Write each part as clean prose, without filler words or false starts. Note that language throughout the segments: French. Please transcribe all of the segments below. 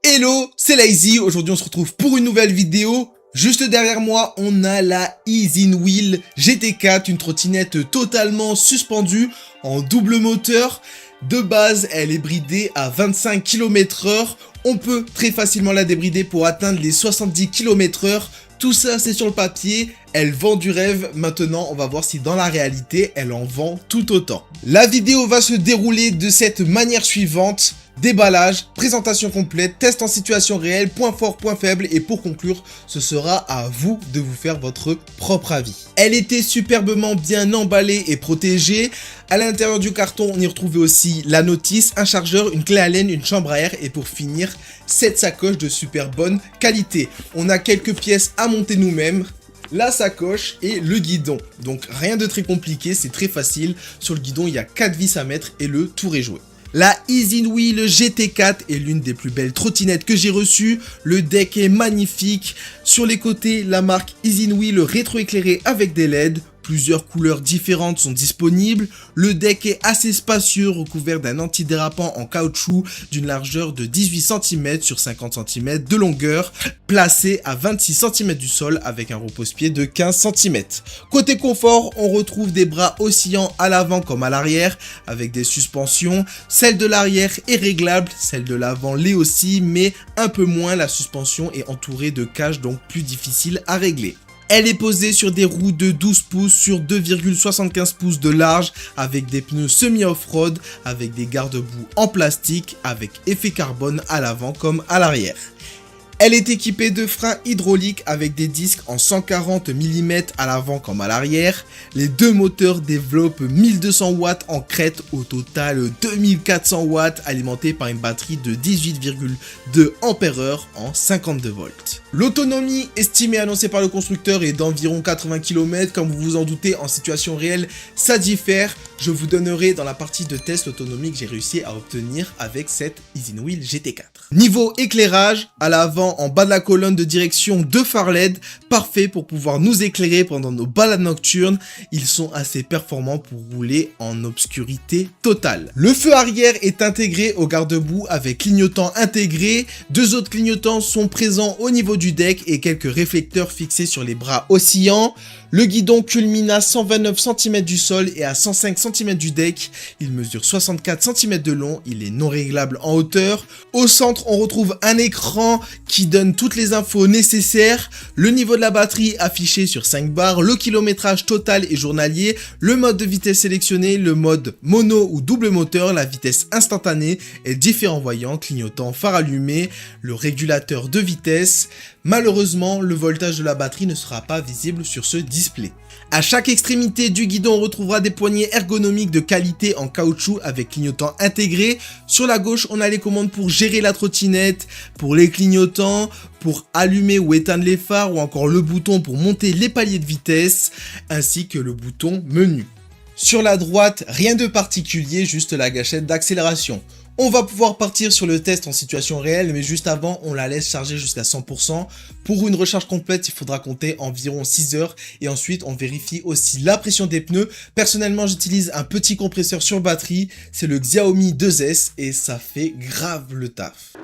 Hello, c'est Lazy. Aujourd'hui on se retrouve pour une nouvelle vidéo. Juste derrière moi, on a la Ease in Wheel GT4, une trottinette totalement suspendue en double moteur. De base, elle est bridée à 25 km/h. On peut très facilement la débrider pour atteindre les 70 km/h. Tout ça, c'est sur le papier. Elle vend du rêve. Maintenant, on va voir si dans la réalité, elle en vend tout autant. La vidéo va se dérouler de cette manière suivante. Déballage, présentation complète, test en situation réelle, points forts, points faibles, et pour conclure, ce sera à vous de vous faire votre propre avis. Elle était superbement bien emballée et protégée. À l'intérieur du carton, on y retrouvait aussi la notice, un chargeur, une clé Allen, une chambre à air, et pour finir, cette sacoche de super bonne qualité. On a quelques pièces à monter nous-mêmes, la sacoche et le guidon. Donc rien de très compliqué, c'est très facile. Sur le guidon, il y a 4 vis à mettre et le tour est joué. La Ease in Wheel GT4 est l'une des plus belles trottinettes que j'ai reçues. Le deck est magnifique. Sur les côtés, la marque Ease in Wheel rétroéclairé avec des LED. Plusieurs couleurs différentes sont disponibles. Le deck est assez spacieux, recouvert d'un antidérapant en caoutchouc d'une largeur de 18 cm sur 50 cm de longueur, placé à 26 cm du sol avec un repose-pied de 15 cm. Côté confort, on retrouve des bras oscillants à l'avant comme à l'arrière, avec des suspensions. Celle de l'arrière est réglable, celle de l'avant l'est aussi, mais un peu moins. La suspension est entourée de cages, donc plus difficile à régler. Elle est posée sur des roues de 12 pouces sur 2,75 pouces de large avec des pneus semi-off-road avec des garde-boue en plastique avec effet carbone à l'avant comme à l'arrière. Elle est équipée de freins hydrauliques avec des disques en 140 mm à l'avant comme à l'arrière. Les deux moteurs développent 1200 watts en crête, au total 2400 watts alimentés par une batterie de 18,2 Ah en 52 volts. L'autonomie estimée annoncée par le constructeur est d'environ 80 km. Comme vous vous en doutez, en situation réelle, ça diffère. Je vous donnerai dans la partie de test l'autonomie que j'ai réussi à obtenir avec cette Ease in Wheel GT4. Niveau éclairage, à l'avant, en bas de la colonne de direction, 2 phares LED, parfait pour pouvoir nous éclairer pendant nos balades nocturnes. Ils sont assez performants pour rouler en obscurité totale. Le feu arrière est intégré au garde-boue avec clignotant intégré. 2 autres clignotants sont présents au niveau du deck et quelques réflecteurs fixés sur les bras oscillants. Le guidon culmine à 129 cm du sol et à 105 cm du deck. Il mesure 64 cm de long, il est non réglable en hauteur. Au centre, on retrouve un écran qui donne toutes les infos nécessaires. Le niveau de la batterie affiché sur 5 barres, le kilométrage total et journalier, le mode de vitesse sélectionné, le mode mono ou double moteur, la vitesse instantanée et différents voyants, clignotant, phare allumé, le régulateur de vitesse. Malheureusement, le voltage de la batterie ne sera pas visible sur ce display. À chaque extrémité du guidon, on retrouvera des poignées ergonomiques de qualité en caoutchouc avec clignotant intégré. Sur la gauche, on a les commandes pour gérer la trottinette, pour les clignotants, pour allumer ou éteindre les phares ou encore le bouton pour monter les paliers de vitesse, ainsi que le bouton menu. Sur la droite, rien de particulier, juste la gâchette d'accélération. On va pouvoir partir sur le test en situation réelle, mais juste avant, on la laisse charger jusqu'à 100%. Pour une recharge complète, il faudra compter environ 6 heures. Et ensuite, on vérifie aussi la pression des pneus. Personnellement, j'utilise un petit compresseur sur batterie. C'est le Xiaomi 2S et ça fait grave le taf.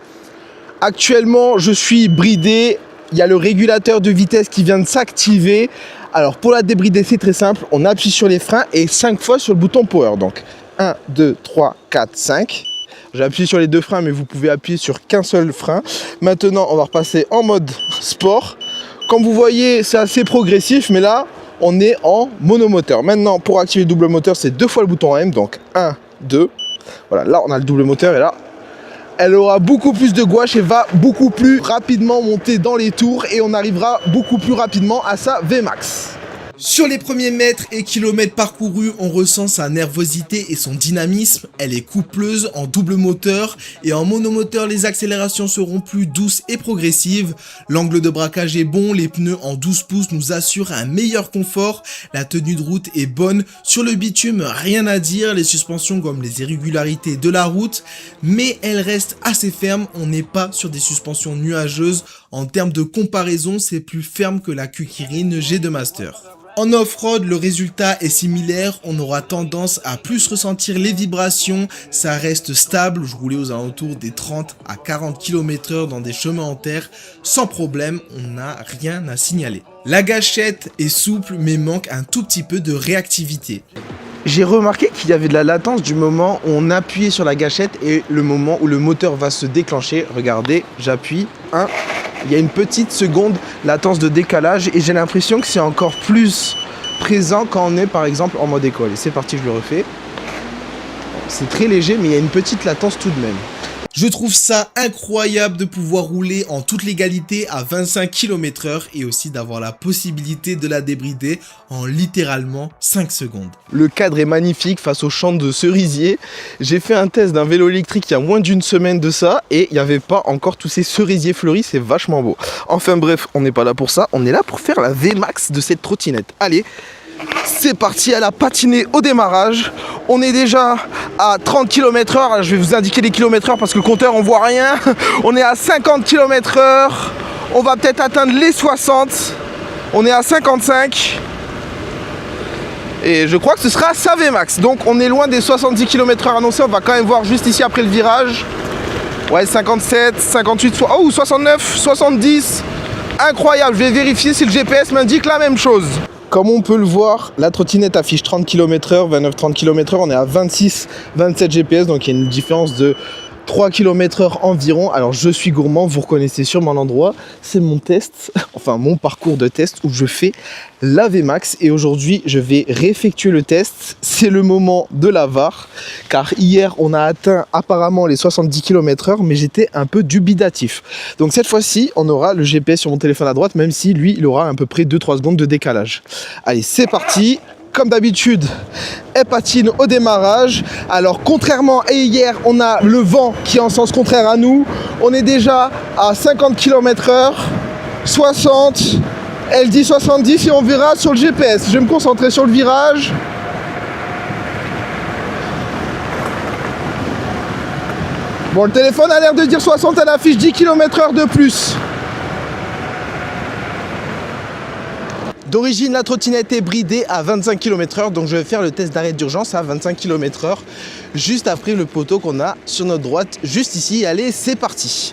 Actuellement, je suis bridé. Il y a le régulateur de vitesse qui vient de s'activer. Alors, pour la débrider, c'est très simple. On appuie sur les freins et 5 fois sur le bouton power. Donc, 1, 2, 3, 4, 5. J'ai appuyé sur les 2 freins, mais vous pouvez appuyer sur qu'un seul frein. Maintenant, on va repasser en mode sport. Comme vous voyez, c'est assez progressif, mais là, on est en monomoteur. Maintenant, pour activer le double moteur, c'est 2 fois le bouton M, donc 1, 2. Voilà, là, on a le double moteur, et là, elle aura beaucoup plus de gouache et va beaucoup plus rapidement monter dans les tours, et on arrivera beaucoup plus rapidement à sa Vmax. Sur les premiers mètres et kilomètres parcourus, on ressent sa nervosité et son dynamisme. Elle est coupleuse en double moteur et en monomoteur, les accélérations seront plus douces et progressives. L'angle de braquage est bon, les pneus en 12 pouces nous assurent un meilleur confort. La tenue de route est bonne. Sur le bitume, rien à dire, les suspensions gomment les irrégularités de la route, mais elles restent assez fermes. On n'est pas sur des suspensions nuageuses. En termes de comparaison, c'est plus ferme que la Kukirin G2 Master. En off-road, le résultat est similaire, on aura tendance à plus ressentir les vibrations, ça reste stable, je roulais aux alentours des 30 à 40 km/h dans des chemins en terre, sans problème, on n'a rien à signaler. La gâchette est souple mais manque un tout petit peu de réactivité. J'ai remarqué qu'il y avait de la latence du moment où on appuyait sur la gâchette et le moment où le moteur va se déclencher. Regardez, j'appuie, il y a une petite seconde latence de décalage et j'ai l'impression que c'est encore plus présent quand on est par exemple en mode école. Et c'est parti, je le refais. C'est très léger mais il y a une petite latence tout de même. Je trouve ça incroyable de pouvoir rouler en toute légalité à 25 km/h et aussi d'avoir la possibilité de la débrider en littéralement 5 secondes. Le cadre est magnifique face au champ de cerisiers. J'ai fait un test d'un vélo électrique il y a moins d'une semaine de ça et il n'y avait pas encore tous ces cerisiers fleuris, c'est vachement beau. Enfin bref, on n'est pas là pour ça, on est là pour faire la VMAX de cette trottinette. Allez, c'est parti, elle a patiné au démarrage. On est déjà à 30 km/h. Je vais vous indiquer les km/h parce que le compteur on voit rien. On est à 50 km/h. On va peut-être atteindre les 60. On est à 55. Et je crois que ce sera sa VMAX. Donc on est loin des 70 km/h annoncés. On va quand même voir juste ici après le virage. Ouais, 57, 58, oh 69, 70. Incroyable, je vais vérifier si le GPS m'indique la même chose. Comme on peut le voir, la trottinette affiche 30 km/h, 29-30 km/h, on est à 26-27 GPS, donc il y a une différence de 3 km/h environ. Alors je suis gourmand, vous reconnaissez sûrement l'endroit, c'est mon test, enfin mon parcours de test où je fais la VMAX et aujourd'hui je vais réeffectuer le test. C'est le moment de la VAR, car hier on a atteint apparemment les 70 km/h, mais j'étais un peu dubitatif. Donc cette fois-ci on aura le GPS sur mon téléphone à droite, même si lui il aura à peu près 2-3 secondes de décalage. Allez, c'est parti. Comme d'habitude, elle patine au démarrage. Alors contrairement à hier, on a le vent qui est en sens contraire à nous. On est déjà à 50 km/h, 60, elle dit 70 et on verra sur le GPS. Je vais me concentrer sur le virage. Bon, le téléphone a l'air de dire 60, elle affiche 10 km/h de plus. D'origine, la trottinette est bridée à 25 km/h, donc je vais faire le test d'arrêt d'urgence à 25 km/h, juste après le poteau qu'on a sur notre droite, juste ici. Allez, c'est parti.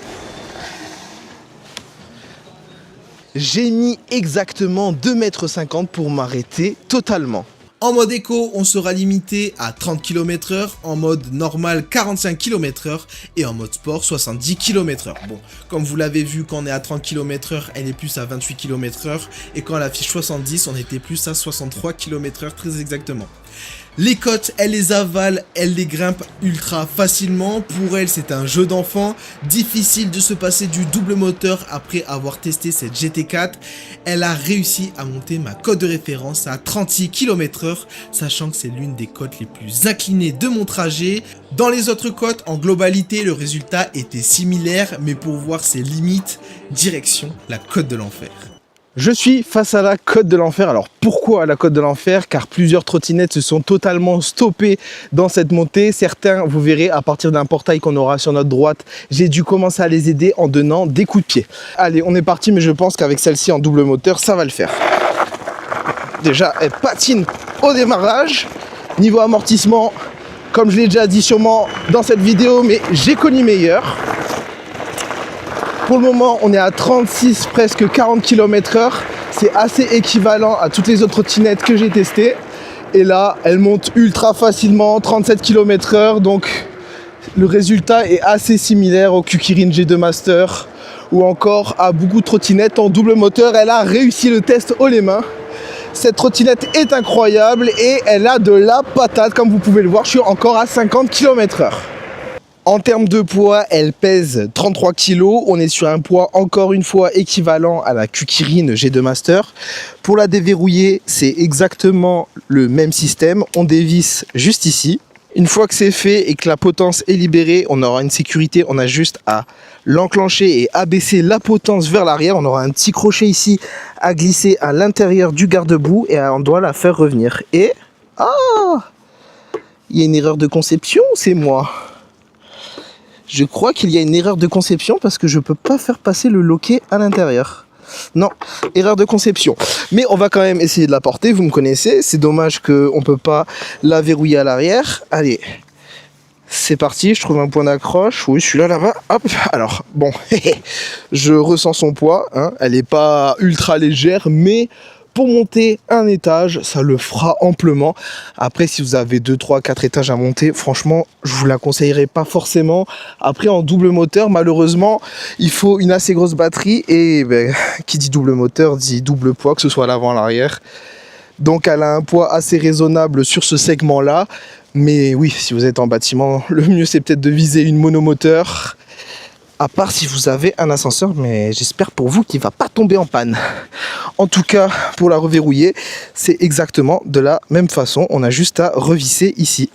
J'ai mis exactement 2,50 m pour m'arrêter totalement. En mode éco, on sera limité à 30 km/h, en mode normal 45 km/h et en mode sport 70 km/h. Bon, comme vous l'avez vu, quand on est à 30 km/h, elle est plus à 28 km/h et quand elle affiche 70, on était plus à 63 km/h très exactement. Les côtes, elle les avale, elle les grimpe ultra facilement. Pour elle, c'est un jeu d'enfant. Difficile de se passer du double moteur après avoir testé cette GT4. Elle a réussi à monter ma cote de référence à 36 km/h, sachant que c'est l'une des côtes les plus inclinées de mon trajet. Dans les autres côtes, en globalité, le résultat était similaire, mais pour voir ses limites, direction la côte de l'enfer. Je suis face à la côte de l'enfer. Alors pourquoi la côte de l'enfer? Car plusieurs trottinettes se sont totalement stoppées dans cette montée. Certains, vous verrez, à partir d'un portail qu'on aura sur notre droite, j'ai dû commencer à les aider en donnant des coups de pied. Allez, on est parti, mais je pense qu'avec celle-ci en double moteur, ça va le faire. Déjà, elle patine au démarrage. Niveau amortissement, comme je l'ai déjà dit sûrement dans cette vidéo, mais j'ai connu meilleur. Pour le moment, on est à 36, presque 40 km/h. C'est assez équivalent à toutes les autres trottinettes que j'ai testées. Et là, elle monte ultra facilement, 37 km/h. Donc, le résultat est assez similaire au Kukirin G2 Master ou encore à beaucoup de trottinettes en double moteur. Elle a réussi le test haut les mains. Cette trottinette est incroyable et elle a de la patate. Comme vous pouvez le voir, je suis encore à 50 km/h. En termes de poids, elle pèse 33 kg. On est sur un poids encore une fois équivalent à la Kukirin G2 Master. Pour la déverrouiller, c'est exactement le même système. On dévisse juste ici. Une fois que c'est fait et que la potence est libérée, on aura une sécurité. On a juste à l'enclencher et abaisser la potence vers l'arrière. On aura un petit crochet ici à glisser à l'intérieur du garde-boue et on doit la faire revenir. Et... ah, il y a une erreur de conception, c'est moi. Je crois qu'il y a une erreur de conception parce que je ne peux pas faire passer le loquet à l'intérieur. Non, erreur de conception. Mais on va quand même essayer de la porter, vous me connaissez. C'est dommage qu'on ne peut pas la verrouiller à l'arrière. Allez, c'est parti, je trouve un point d'accroche. Oui, celui-là, là-bas. Hop, alors, bon, je ressens son poids. Hein. Elle n'est pas ultra légère, mais pour monter un étage, ça le fera amplement. Après, si vous avez 2, 3, 4 étages à monter, franchement, je vous la conseillerais pas forcément. Après, en double moteur, malheureusement, il faut une assez grosse batterie. Et ben, qui dit double moteur, dit double poids, que ce soit à l'avant, à l'arrière. Donc, elle a un poids assez raisonnable sur ce segment-là. Mais oui, si vous êtes en bâtiment, le mieux, c'est peut-être de viser une monomoteur. À part si vous avez un ascenseur, mais j'espère pour vous qu'il ne va pas tomber en panne. En tout cas, pour la reverrouiller, c'est exactement de la même façon. On a juste à revisser ici.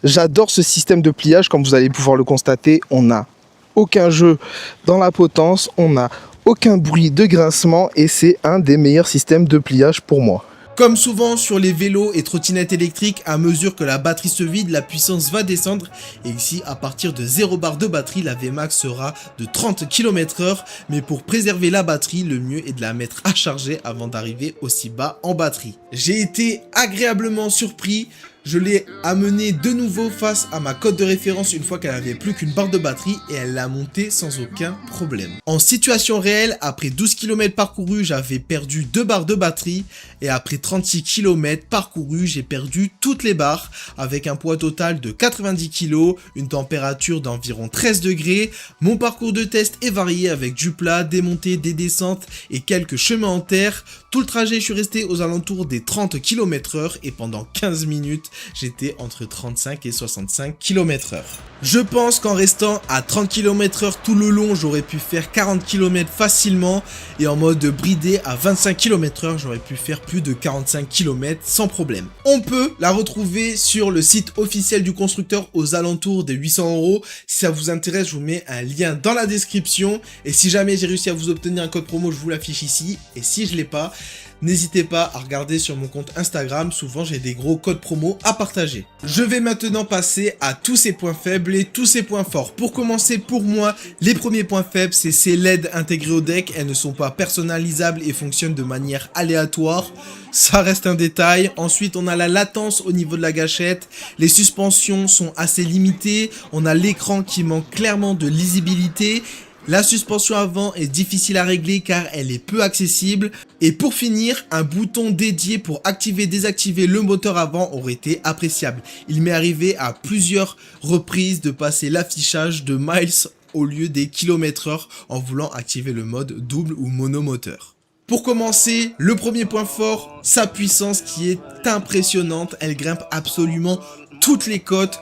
J'adore ce système de pliage. Comme vous allez pouvoir le constater, on n'a aucun jeu dans la potence. On n'a aucun bruit de grincement. Et c'est un des meilleurs systèmes de pliage pour moi. Comme souvent sur les vélos et trottinettes électriques, à mesure que la batterie se vide, la puissance va descendre. Et ici, à partir de 0 bar de batterie, la Vmax sera de 30 km/h. Mais pour préserver la batterie, le mieux est de la mettre à charger avant d'arriver aussi bas en batterie. J'ai été agréablement surpris. Je l'ai amenée de nouveau face à ma cote de référence une fois qu'elle avait plus qu'une barre de batterie et elle l'a montée sans aucun problème. En situation réelle, après 12 km parcourus, j'avais perdu 2 barres de batterie et après 36 km parcourus, j'ai perdu toutes les barres avec un poids total de 90 kg, une température d'environ 13 degrés. Mon parcours de test est varié avec du plat, des montées, des descentes et quelques chemins en terre. Tout le trajet, je suis resté aux alentours des 30 km/h et pendant 15 minutes, j'étais entre 35 et 65 km/h. Je pense qu'en restant à 30 km/h tout le long, j'aurais pu faire 40 km facilement et en mode bridé à 25 km/h, j'aurais pu faire plus de 45 km sans problème. On peut la retrouver sur le site officiel du constructeur aux alentours des 800 €. Si ça vous intéresse, je vous mets un lien dans la description et si jamais j'ai réussi à vous obtenir un code promo, je vous l'affiche ici et si je l'ai pas, n'hésitez pas à regarder sur mon compte Instagram, souvent j'ai des gros codes promo à partager. Je vais maintenant passer à tous ces points faibles et tous ces points forts. Pour commencer, pour moi, les premiers points faibles, c'est ces LED intégrés au deck. Elles ne sont pas personnalisables et fonctionnent de manière aléatoire. Ça reste un détail. Ensuite, on a la latence au niveau de la gâchette. Les suspensions sont assez limitées. On a l'écran qui manque clairement de lisibilité. La suspension avant est difficile à régler car elle est peu accessible. Et pour finir, un bouton dédié pour activer et désactiver le moteur avant aurait été appréciable. Il m'est arrivé à plusieurs reprises de passer l'affichage de miles au lieu des km/h en voulant activer le mode double ou monomoteur. Pour commencer, le premier point fort, sa puissance qui est impressionnante. Elle grimpe absolument toutes les côtes.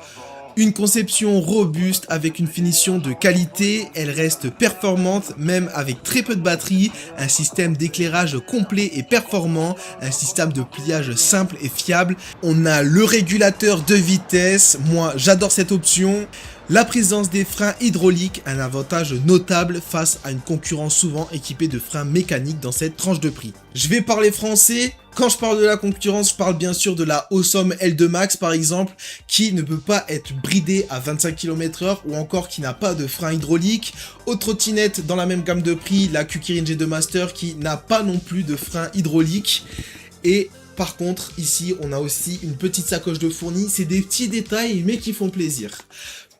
Une conception robuste avec une finition de qualité, elle reste performante même avec très peu de batterie, un système d'éclairage complet et performant, un système de pliage simple et fiable. On a le régulateur de vitesse, moi j'adore cette option. La présence des freins hydrauliques, un avantage notable face à une concurrence souvent équipée de freins mécaniques dans cette tranche de prix. Je vais parler français. Quand je parle de la concurrence, je parle bien sûr de la Awesome L2 Max par exemple, qui ne peut pas être bridée à 25 km/h ou encore qui n'a pas de frein hydraulique. Autre trottinette dans la même gamme de prix, la Kukirin G2 Master qui n'a pas non plus de frein hydraulique. Et par contre, ici, on a aussi une petite sacoche de fourni. C'est des petits détails mais qui font plaisir.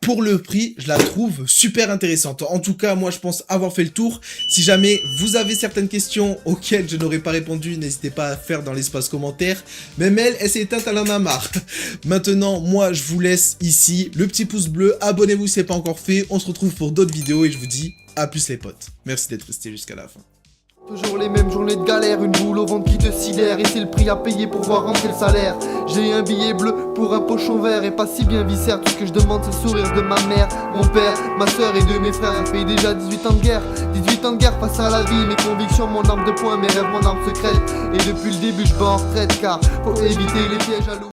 Pour le prix, je la trouve super intéressante. En tout cas, moi, je pense avoir fait le tour. Si jamais vous avez certaines questions auxquelles je n'aurais pas répondu, n'hésitez pas à faire dans l'espace commentaire. Même elle s'est éteinte, elle en a marre. Maintenant, moi, je vous laisse ici le petit pouce bleu. Abonnez-vous si ce n'est pas encore fait. On se retrouve pour d'autres vidéos et je vous dis à plus les potes. Merci d'être restés jusqu'à la fin. Toujours les mêmes journées de galère, une boule au ventre qui te sidère. Et c'est le prix à payer pour voir rentrer le salaire. J'ai un billet bleu pour un pochon vert et pas si bien viscère. Tout ce que je demande c'est le sourire de ma mère, mon père, ma soeur et de mes frères. J'ai fait déjà 18 ans de guerre, 18 ans de guerre face à la vie. Mes convictions, mon arme de poing, mes rêves, mon arme secrète. Et depuis le début je bats en retraite car faut éviter les pièges à l'eau.